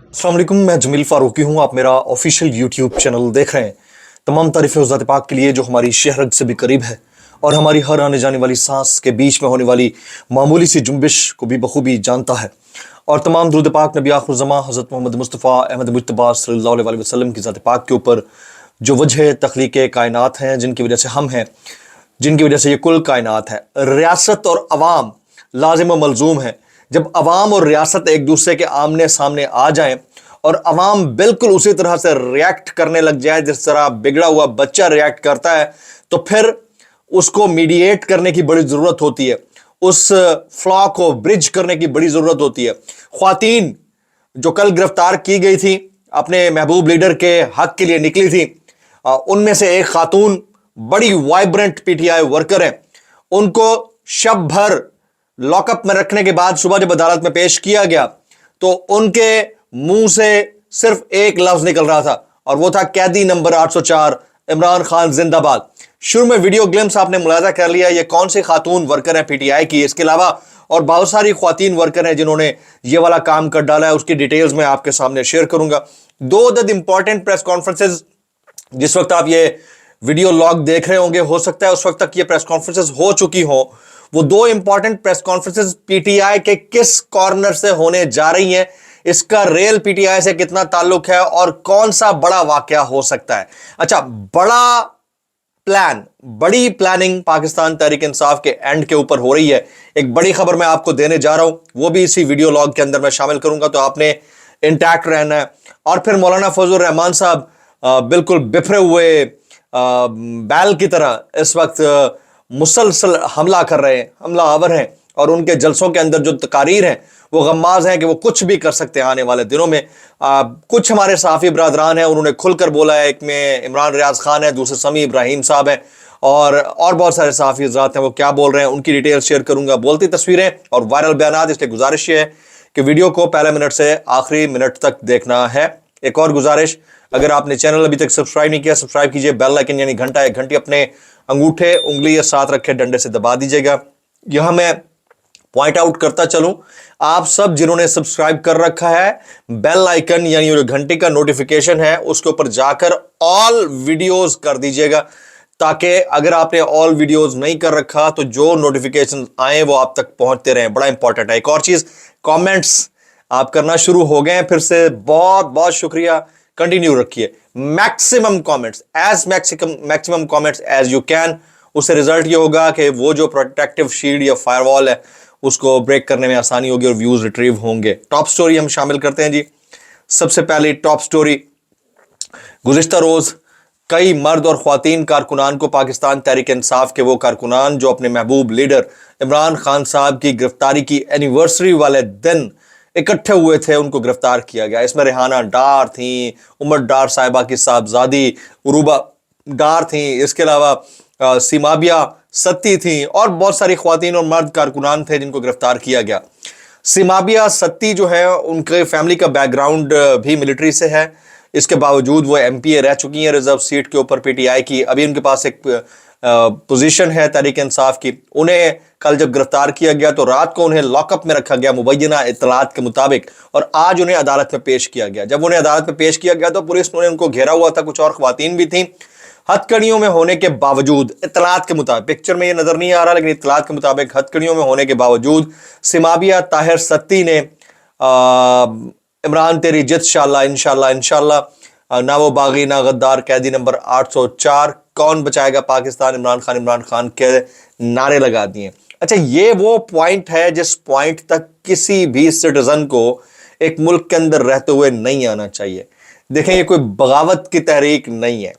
अस्सलाम वालेकुम, मैं जमील फारूकी हूँ। आप मेरा ऑफिशियल यूट्यूब चैनल देख रहे हैं। तमाम तारीफ़ें उस ज़ात पाक के लिए जो हमारी शहरत से भी करीब है और हमारी हर आने जाने वाली सांस के बीच में होने वाली मामूली सी जुम्बिश को भी बखूबी जानता है। और तमाम दुरूद पाक नबी आखिर ज़मां हज़रत मोहम्मद मुस्तफ़ा अहमद मुज्तबा सल्लल्लाहु अलैहि वसल्लम की ज़ात पाक के ऊपर जो वजह तख्लीक़ कायनात हैं, जिनकी वजह से हम हैं, जिनकी वजह से ये कुल कायनात है। रियासत और अवाम लाजिम व मलजूम है। जब अवाम और रियासत एक दूसरे के आमने सामने आ जाएं और अवाम बिल्कुल उसी तरह से रिएक्ट करने लग जाए जिस तरह बिगड़ा हुआ बच्चा रिएक्ट करता है, तो फिर उसको मीडिएट करने की बड़ी ज़रूरत होती है, उस फ्लॉ को ब्रिज करने की बड़ी ज़रूरत होती है। ख्वातीन जो कल गिरफ्तार की गई थी, अपने महबूब लीडर के हक के लिए निकली थी, उनमें से एक खातून बड़ी वाइब्रेंट पीटीआई वर्कर है। उनको शब भर लॉकअप में रखने के बाद सुबह जब अदालत में पेश किया गया तो उनके मुंह से सिर्फ एक लफ्ज निकल रहा था और वो था कैदी नंबर 804 इमरान खान जिंदाबाद। शुरू में वीडियो ग्लिम्स आपने मुलाजा कर लिया, ये कौन सी खातून वर्कर है पीटीआई की। इसके अलावा और बहुत सारी ख्वातीन वर्कर हैं जिन्होंने ये वाला काम कर डाला है, उसकी डिटेल्स मैं आपके सामने शेयर करूंगा। दो अदद इंपॉर्टेंट प्रेस कॉन्फ्रेंसेज जिस वक्त आप ये वीडियो लॉग देख रहे होंगे, हो सकता है उस वक्त तक ये प्रेस कॉन्फ्रेंसेज हो चुकी हो। वो दो इंपॉर्टेंट प्रेस कॉन्फ्रेंसेज पीटीआई के किस कॉर्नर से होने जा रही हैं, इसका रेल पीटीआई से कितना ताल्लुक है और कौन सा बड़ा वाकया हो सकता है। अच्छा, बड़ा प्लान, बड़ी प्लानिंग पाकिस्तान तहरीक इंसाफ के एंड के ऊपर हो रही है। एक बड़ी खबर मैं आपको देने जा रहा हूं, वो भी इसी वीडियो लॉग के अंदर मैं शामिल करूंगा, तो आपने इंटैक्ट रहना है। और फिर मौलाना फजलुर रहमान साहब बिल्कुल बिफरे हुए बैल की तरह इस वक्त मुसलसल हमला कर रहे हैं, हमला आवर हैं, और उनके जलसों के अंदर जो तकारीर हैं वो गम्माज हैं कि वो कुछ भी कर सकते हैं आने वाले दिनों में। कुछ हमारे सहाफ़ी बरादरान हैं, उन्होंने खुलकर बोला है, एक में इमरान रियाज खान है, दूसरे समी इब्राहिम साहब हैं, और बहुत सारे सहाफ़ी हज़रात हैं, वो क्या बोल रहे हैं उनकी डिटेल शेयर करूंगा। बोलती तस्वीरें और वायरल बयानात, इसलिए गुजारिश ये है कि वीडियो को पहले मिनट से आखिरी मिनट तक देखना है। एक और गुजारिश, अगर आपने चैनल अभी तक सब्सक्राइब नहीं किया, सब्सक्राइब कीजिए, बेल आइकन यानी घंटा, एक घंटी अपने अंगूठे उंगली या साथ रखे डंडे से दबा दीजिएगा। यहां मैं पॉइंट आउट करता चलूं, आप सब जिन्होंने सब्सक्राइब कर रखा है, बेल आइकन यानी जो घंटे का नोटिफिकेशन है उसके ऊपर जाकर ऑल वीडियोस कर दीजिएगा, ताकि अगर आपने ऑल वीडियोस नहीं कर रखा तो जो नोटिफिकेशन आए वो आप तक पहुंचते रहें। बड़ा इंपॉर्टेंट है। एक और चीज, कमेंट्स आप करना शुरू हो गए हैं फिर से, बहुत बहुत शुक्रिया, कंटिन्यू रखिए। Maximum comments, as maximum comments as you can. उससे रिजल्ट ये होगा कि वो जो प्रोटेक्टिव शील्ड या फायरवॉल है उसको ब्रेक करने में आसानी होगी और व्यूज रिट्रीव होंगे। टॉप स्टोरी हम शामिल करते हैं जी। सबसे पहले टॉप स्टोरी, गुज़िश्ता रोज कई मर्द और ख्वातीन कारकुनान को, पाकिस्तान तहरीक इंसाफ के वो कारकुनान जो अपने महबूब लीडर इमरान खान साहब की गिरफ्तारी की एनिवर्सरी वाले दिन इकट्ठे हुए थे, उनको गिरफ्तार किया गया। इसमें रेहाना डार थी, उमर डार साहिबा की साहबजादी उरूबा डार थी, इसके अलावा सिमाबिया सत्ती थी, और बहुत सारी ख्वातीन और मर्द कारकुनान थे जिनको गिरफ्तार किया गया। सिमाबिया सत्ती जो है, उनके फैमिली का बैकग्राउंड भी मिलिट्री से है, इसके बावजूद वो एमपीए रह चुकी हैं रिजर्व सीट के ऊपर पीटीआई की। अभी उनके पास एक पोजीशन है तहरीक इंसाफ की। उन्हें कल जब गिरफ्तार किया गया तो रात को उन्हें लॉकअप में रखा गया मुबैना इत्तलात के मुताबिक, और आज उन्हें अदालत में पेश किया गया। जब उन्हें अदालत में पेश किया गया तो पुलिस ने उनको घेरा हुआ था, कुछ और ख्वातीन भी थीं। हथकड़ियों में होने के बावजूद, इत्तलात के मुताबिक, पिक्चर में ये नजर नहीं आ रहा लेकिन इत्तलात के मुताबिक हथकड़ियों में होने के बावजूद सिमाबिया ताहिर सत्ती ने इमरान तेरी जित इंशाल्लाह इंशाल्लाह, ना वो बागी ना गद्दार, कैदी नंबर 804, कौन बचाएगा पाकिस्तान, इमरान खान के नारे लगा दिए। अच्छा, ये वो पॉइंट है जिस पॉइंट तक किसी भी सिटीजन को एक मुल्क के अंदर रहते हुए नहीं आना चाहिए। देखें, ये कोई बगावत की तहरीक नहीं है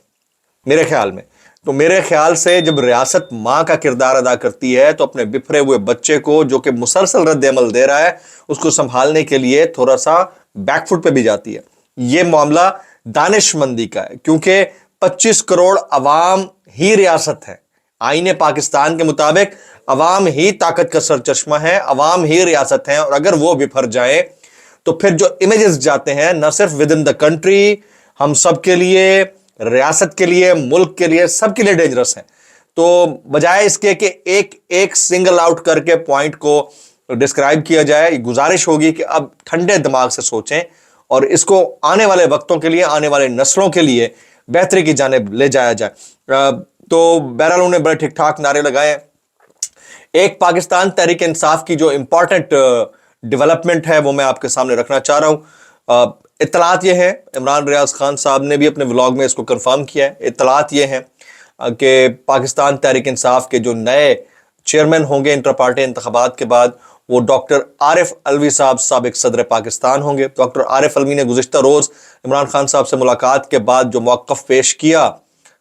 मेरे ख्याल में। तो मेरे ख्याल से जब रियासत माँ का किरदार अदा करती है तो अपने बिफरे हुए बच्चे को, जो कि मुसलसल रद्द अमल दे रहा है, उसको संभालने के लिए थोड़ा सा बैकफुट पे भी जाती है। ये मामला दानिशमंदी का है, क्योंकि 25 करोड़ अवाम ही रियासत है। आईने पाकिस्तान के मुताबिक अवाम ही ताकत का सरचश्मा है, अवाम ही रियासत है, और अगर वो बिफर जाए तो फिर जो इमेजेस जाते हैं न सिर्फ विद इन द कंट्री, हम सब के लिए, रियासत के लिए, मुल्क के लिए, सबके लिए डेंजरस है। तो बजाय इसके कि एक एक सिंगल आउट करके पॉइंट को डिस्क्राइब किया जाए, गुजारिश होगी कि अब ठंडे दिमाग से सोचें और इसको आने वाले वक्तों के लिए, आने वाले नस्लों के लिए बेहतरी की जानिब ले जाया जाए। तो बहरहाल उन्होंने बड़े ठीक ठाक नारे लगाए। एक पाकिस्तान तहरीक इंसाफ की जो इंपॉर्टेंट डेवलपमेंट है वो मैं आपके सामने रखना चाह रहा हूं। इत्तलात ये है, इमरान रियाज खान साहब ने भी अपने व्लॉग में इसको कंफर्म किया है। इत्तलात ये है कि पाकिस्तान तहरीक इंसाफ के जो नए चेयरमैन होंगे इंटर पार्टी इंतखाबात के बाद, वो डॉक्टर आरिफ अलवी साहब साबिक सदर पाकिस्तान होंगे। डॉक्टर आरिफ अलवी ने गुज़िश्ता रोज़ इमरान खान साहब से मुलाकात के बाद जो मौक़िफ़ पेश किया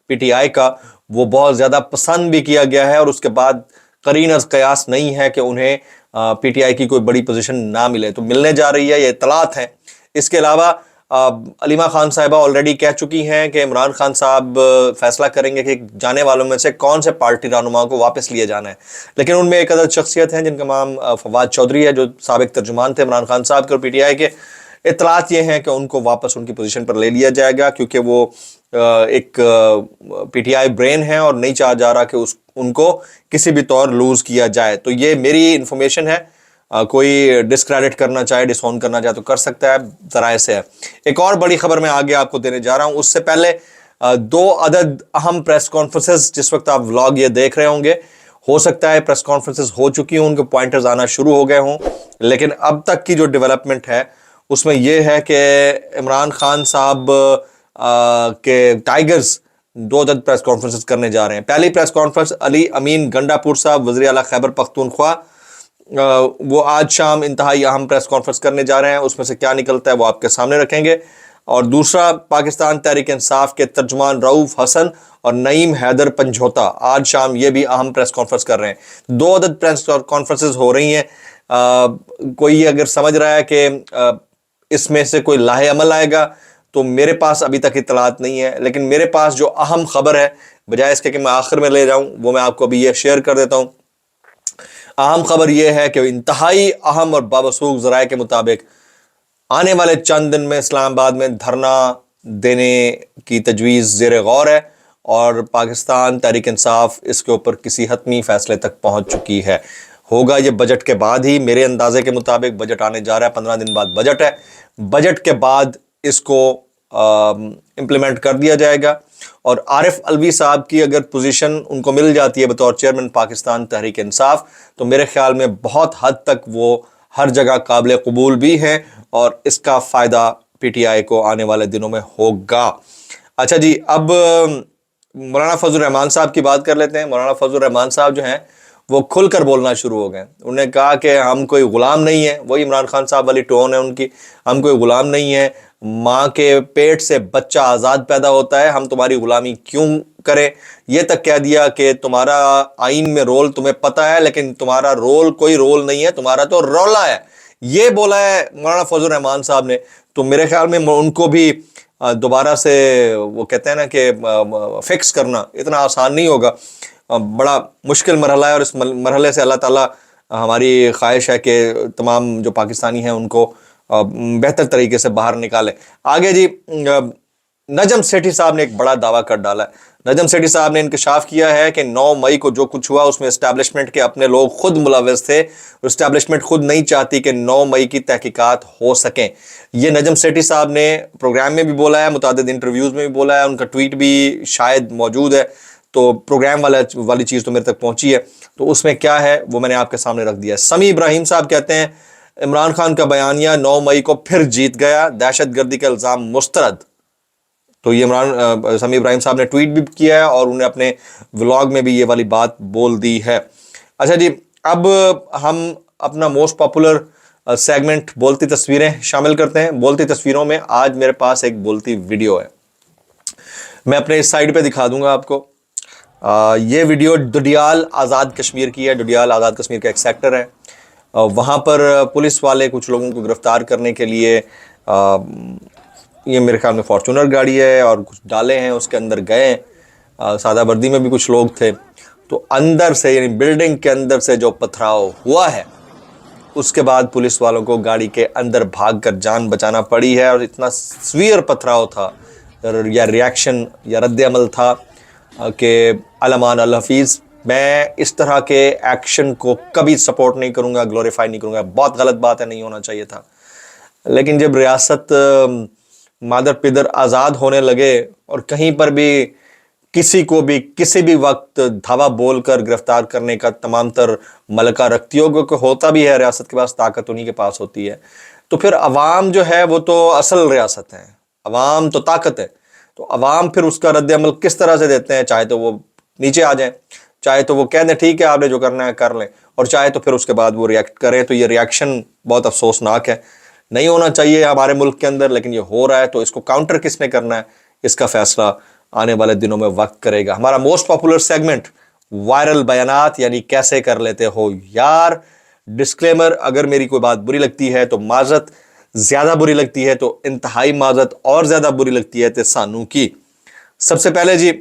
पीटीआई का, वो बहुत ज़्यादा पसंद भी किया गया है, और उसके बाद करीन अज़ क़यास नहीं है कि उन्हें पीटीआई की कोई बड़ी पोजीशन ना मिले, तो मिलने जा रही है, ये इत्तलात हैं। इसके अलावा अलीमा खान साहिबा ऑलरेडी कह चुकी हैं कि इमरान खान साहब फैसला करेंगे कि जाने वालों में से कौन से पार्टी रहनुमाओं को वापस लिए जाना है। लेकिन उनमें एक अदद शख्सियत हैं जिनका नाम फवाद चौधरी है, जो साबिक तर्जुमान थे इमरान खान साहब के और पीटीआई के। इत्तलात ये हैं कि उनको वापस उनकी पोजीशन पर ले लिया जाएगा, क्योंकि वो एक पीटीआई ब्रेन है और नहीं चाहा जा रहा कि उनको किसी भी तौर लूज किया जाए। तो ये मेरी इंफॉर्मेशन है, कोई डिस्क्रेडिट करना चाहे, डिसऑन करना चाहे तो कर सकता है, ज़राए से है। एक और बड़ी खबर मैं आगे आपको देने जा रहा हूं। उससे पहले दो अदद अहम प्रेस कॉन्फ्रेंसेस, जिस वक्त आप व्लॉग ये देख रहे होंगे, हो सकता है प्रेस कॉन्फ्रेंसेस हो चुकी हों, उनके पॉइंटर्स आना शुरू हो गए हों, लेकिन अब तक की जो डेवलपमेंट है उसमें यह है कि इमरान खान साहब के टाइगर्स दो अदद प्रेस कॉन्फ्रेंसेस करने जा रहे हैं। पहली प्रेस कॉन्फ्रेंस अली अमीन गंडापुर साहब वज़ीर आला खैबर पख्तूनख्वा, वो आज शाम इंतहाई अहम प्रेस कॉन्फ्रेंस करने जा रहे हैं। उसमें से क्या निकलता है वो आपके सामने रखेंगे। और दूसरा, पाकिस्तान तहरीक इंसाफ के तर्जुमान रऊफ हसन और नईम हैदर पंजोता आज शाम ये भी अहम प्रेस कॉन्फ्रेंस कर रहे हैं। दो अदद प्रेस कॉन्फ्रेंसेस हो रही हैं। कोई अगर समझ रहा है कि इसमें से कोई लाहे अमल आएगा, तो मेरे पास अभी तक इत्तलात नहीं है, लेकिन मेरे पास जो अहम खबर है, बजाय इसके कि मैं आखिर में ले जाऊं, वो मैं आपको अभी ये शेयर कर देता हूं। अहम खबर यह है कि इंतहाई अहम और बावसूख ज़राए के मुताबिक आने वाले चंद दिन में इस्लामाबाद में धरना देने की तजवीज़ ज़ेर गौर है, और पाकिस्तान तहरीक इंसाफ इसके ऊपर किसी हतमी फैसले तक पहुंच चुकी है। होगा ये बजट के बाद ही, मेरे अंदाजे के मुताबिक बजट आने जा रहा है, 15 दिन बाद बजट है। बजट के बाद इसको इम्प्लीमेंट कर दिया जाएगा, और आरिफ अलवी साहब की अगर पोजीशन उनको मिल जाती है बतौर चेयरमैन पाकिस्तान तहरीक इंसाफ, तो मेरे ख्याल में बहुत हद तक वो हर जगह काबिल कबूल भी हैं, और इसका फ़ायदा पीटीआई को आने वाले दिनों में होगा। अच्छा जी, अब मौलाना फजल रहमान साहब की बात कर लेते हैं। मौलाना फजल रहमान साहब जो हैं वो खुलकर बोलना शुरू हो गए। उन्होंने कहा कि हम कोई ग़ुलाम नहीं है, वही इमरान खान साहब वाली टोन है उनकी, हम कोई ग़ुलाम नहीं है, माँ के पेट से बच्चा आज़ाद पैदा होता है, हम तुम्हारी ग़ुलामी क्यों करें। ये तक कह दिया कि तुम्हारा आइन में रोल तुम्हें पता है, लेकिन तुम्हारा रोल कोई रोल नहीं है, तुम्हारा तो रौला है। ये बोला है मौलाना फजल रहमान साहब ने। तो मेरे ख्याल में उनको भी दोबारा से, वो कहते हैं ना कि फिक्स करना इतना आसान नहीं होगा, बड़ा मुश्किल मरहला है, और इस मरहले से अल्लाह ताला, हमारी ख्वाहिश है कि तमाम जो पाकिस्तानी हैं उनको बेहतर तरीके से बाहर निकाले। आगे जी, नजम सेठी साहब ने एक बड़ा दावा कर डाला है। नजम सेठी साहब ने इंकशाफ किया है कि 9 मई को जो कुछ हुआ उसमें इस्टेब्लिशमेंट के अपने लोग खुद मुलव्वस थे, और इस्टेब्लिशमेंट खुद नहीं चाहती कि 9 मई की तहकीकात हो सकें। ये नजम सेठी साहब ने प्रोग्राम में भी बोला है, मुतादिद इंटरव्यूज़ में भी बोला है, उनका ट्वीट भी शायद मौजूद है, तो प्रोग्राम वाली चीज़ तो मेरे तक पहुंची है। तो उसमें क्या है वो मैंने आपके सामने रख दिया है। समी इब्राहिम साहब कहते हैं इमरान खान का बयानिया 9 मई को फिर जीत गया, दहशत गर्दी का इल्ज़ाम मुस्तरद। तो ये समी इब्राहिम साहब ने ट्वीट भी किया है, और उन्हें अपने व्लॉग में भी ये वाली बात बोल दी है। अच्छा जी, अब हम अपना मोस्ट पॉपुलर सेगमेंट बोलती तस्वीरें शामिल करते हैं। बोलती तस्वीरों में आज मेरे पास एक बोलती वीडियो है, मैं अपने इस साइड पे दिखा दूंगा आपको। ये वीडियो डुडियाल आज़ाद कश्मीर की है। डुडियाल आज़ाद कश्मीर का एक सेक्टर है, वहाँ पर पुलिस वाले कुछ लोगों को गिरफ्तार करने के लिए یہ میرے خیال میں فارچونر گاڑی ہے اور کچھ ڈالے ہیں اس کے اندر گئے ہیں، سادہ وردی میں بھی کچھ لوگ تھے، تو اندر سے یعنی بلڈنگ کے اندر سے جو پتھراؤ ہوا ہے اس کے بعد پولیس والوں کو گاڑی کے اندر بھاگ کر جان بچانا پڑی ہے، اور اتنا سویر پتھراؤ تھا یا ریاکشن یا رد عمل تھا کہ علمان الحفیظ میں اس طرح کے ایکشن کو کبھی سپورٹ نہیں کروں گا، گلوریفائی نہیں کروں گا، بہت غلط بات ہے، نہیں ہونا چاہیے تھا۔ لیکن جب ریاست مادر پدر آزاد ہونے لگے اور کہیں پر بھی کسی کو بھی کسی بھی وقت دھاوا بول کر گرفتار کرنے کا تمام تر ملکہ رکھتی ہو، کیونکہ ہوتا بھی ہے، ریاست کے پاس طاقت انہی کے پاس ہوتی ہے، تو پھر عوام جو ہے وہ تو اصل ریاست ہے، عوام تو طاقت ہے، تو عوام پھر اس کا رد عمل کس طرح سے دیتے ہیں، چاہے تو وہ نیچے آ جائیں، چاہے تو وہ کہہ دیں ٹھیک ہے آپ نے جو کرنا ہے کر لیں، اور چاہے تو پھر اس کے بعد وہ ریئیکٹ کریں، تو یہ ریئیکشن بہت افسوسناک ہے، نہیں ہونا چاہیے ہمارے ملک کے اندر، لیکن یہ ہو رہا ہے، تو اس کو کاؤنٹر کس نے کرنا ہے اس کا فیصلہ آنے والے دنوں میں وقت کرے گا۔ ہمارا موسٹ پاپولر سیگمنٹ وائرل بیانات، یعنی کیسے کر لیتے ہو یار۔ ڈسکلیمر، اگر میری کوئی بات بری لگتی ہے تو معذرت، زیادہ بری لگتی ہے تو انتہائی معذرت، اور زیادہ بری لگتی ہے تو سانو کی۔ سب سے پہلے جی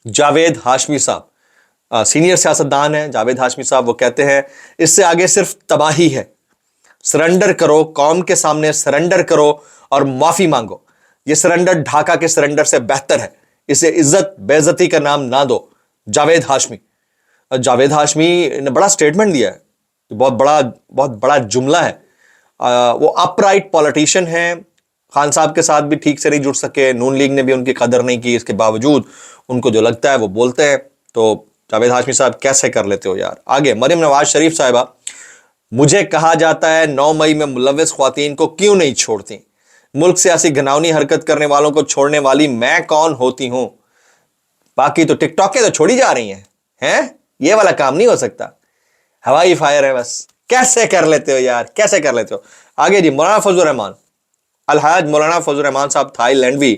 جاوید ہاشمی صاحب سینئر سیاستدان ہیں، جاوید ہاشمی صاحب، وہ کہتے ہیں اس سے آگے صرف تباہی ہے، سرنڈر کرو، قوم کے سامنے سرنڈر کرو اور معافی مانگو، یہ سرنڈر ڈھاکہ کے سرنڈر سے بہتر ہے، اسے عزت بے عزتی کا نام نہ دو۔ جاوید ہاشمی، جاوید ہاشمی نے بڑا سٹیٹمنٹ دیا ہے، بہت بڑا جملہ ہے، وہ اپ رائٹ پولیٹیشین ہیں، خان صاحب کے ساتھ بھی ٹھیک سے نہیں جڑ سکے، نون لیگ نے بھی ان کی قدر نہیں کی، اس کے باوجود ان کو جو لگتا ہے وہ بولتے ہیں، تو جاوید ہاشمی صاحب کیسے کر لیتے ہو یار۔ آگے مریم نواز شریف صاحبہ، مجھے کہا جاتا ہے 9 مئی میں ملوث خواتین کو کیوں نہیں چھوڑتی، ملک سے ایسی گھناؤنی حرکت کرنے والوں کو چھوڑنے والی میں کون ہوتی ہوں، باقی تو ٹک ٹاک کے تو چھوڑی جا رہی ہیں، یہ والا کام نہیں ہو سکتا، ہوائی فائر ہے بس۔ کیسے کر لیتے ہو یار، کیسے کر لیتے ہو۔ آگے جی مولانا فضل الرحمان، الحاج مولانا فضل الرحمان صاحب تھائی لینڈوی،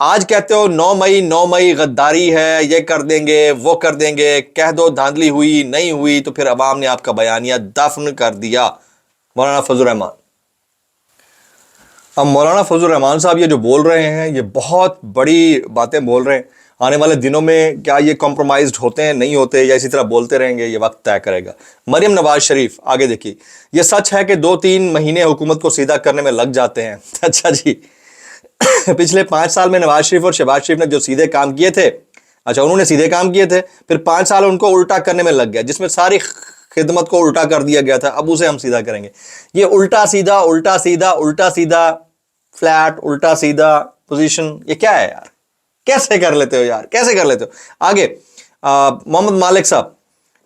آج کہتے ہو 9 مئی غداری ہے، یہ کر دیں گے وہ کر دیں گے، کہہ دو دھاندلی ہوئی نہیں ہوئی، تو پھر عوام نے آپ کا بیانیہ دفن کر دیا۔ مولانا فضل الرحمان، اب مولانا فضل الرحمان صاحب یہ جو بول رہے ہیں یہ بہت بڑی باتیں بول رہے ہیں، آنے والے دنوں میں کیا یہ کمپرومائزڈ ہوتے ہیں نہیں ہوتے، یا اسی طرح بولتے رہیں گے، یہ وقت طے کرے گا۔ مریم نواز شریف، آگے دیکھیے، یہ سچ ہے کہ 2-3 مہینے حکومت کو سیدھا کرنے میں لگ جاتے ہیں۔ اچھا جی، پچھلے 5 سال میں نواز شریف اور شہباز شریف نے جو سیدھے کام کیے تھے، اچھا انہوں نے سیدھے کام کیے تھے، پھر 5 سال ان کو الٹا کرنے میں لگ گیا، جس میں ساری خدمت کو الٹا کر دیا گیا تھا، اب اسے ہم سیدھا کریں گے۔ یہ الٹا سیدھا الٹا سیدھا الٹا سیدھا فلیٹ الٹا سیدھا پوزیشن، یہ کیا ہے یار، کیسے کر لیتے ہو یار، کیسے کر لیتے ہو۔ آگے محمد مالک صاحب،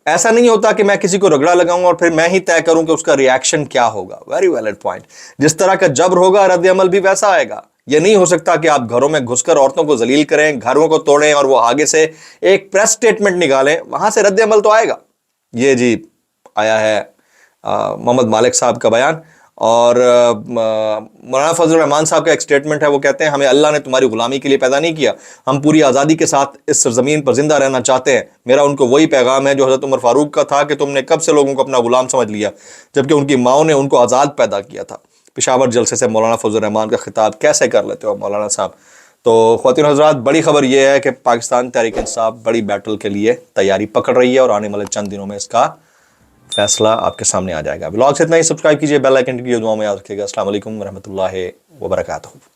ایسا نہیں ہوتا کہ میں کسی کو رگڑا لگاؤں اور پھر میں ہی طے کروں کہ اس کا ریاکشن کیا ہوگا۔ ویری ویلڈ پوائنٹ، جس طرح کا جبر ہوگا رد عمل بھی ویسا آئے گا۔ یہ نہیں ہو سکتا کہ آپ گھروں میں گھس کر عورتوں کو ذلیل کریں، گھروں کو توڑیں اور وہ آگے سے ایک پریس سٹیٹمنٹ نکالیں، وہاں سے رد عمل تو آئے گا۔ یہ جی آیا ہے محمد مالک صاحب کا بیان۔ اور مولانا فضل الرحمان صاحب کا ایک سٹیٹمنٹ ہے، وہ کہتے ہیں ہمیں اللہ نے تمہاری غلامی کے لیے پیدا نہیں کیا، ہم پوری آزادی کے ساتھ اس سرزمین پر زندہ رہنا چاہتے ہیں۔ میرا ان کو وہی پیغام ہے جو حضرت عمر فاروق کا تھا کہ تم نے کب سے لوگوں کو اپنا غلام سمجھ لیا، جبکہ ان کی ماؤں نے ان کو آزاد پیدا کیا تھا۔ پشاور جلسے سے مولانا فضل الرحمان کا خطاب، کیسے کر لیتے ہو مولانا صاحب۔ تو خواتین حضرات، بڑی خبر یہ ہے کہ پاکستان تحریک انصاف بڑی بیٹل کے لیے تیاری پکڑ رہی ہے، اور آنے والے چند دنوں میں اس کا فیصلہ آپ کے سامنے آ جائے گا۔ ولاگ سے اتنا ہی، سبسکرائب کیجئے، بیل آئیکن کی دعاؤں میں یاد رکھیے گا۔ السلام علیکم ورحمۃ اللہ وبرکاتہ۔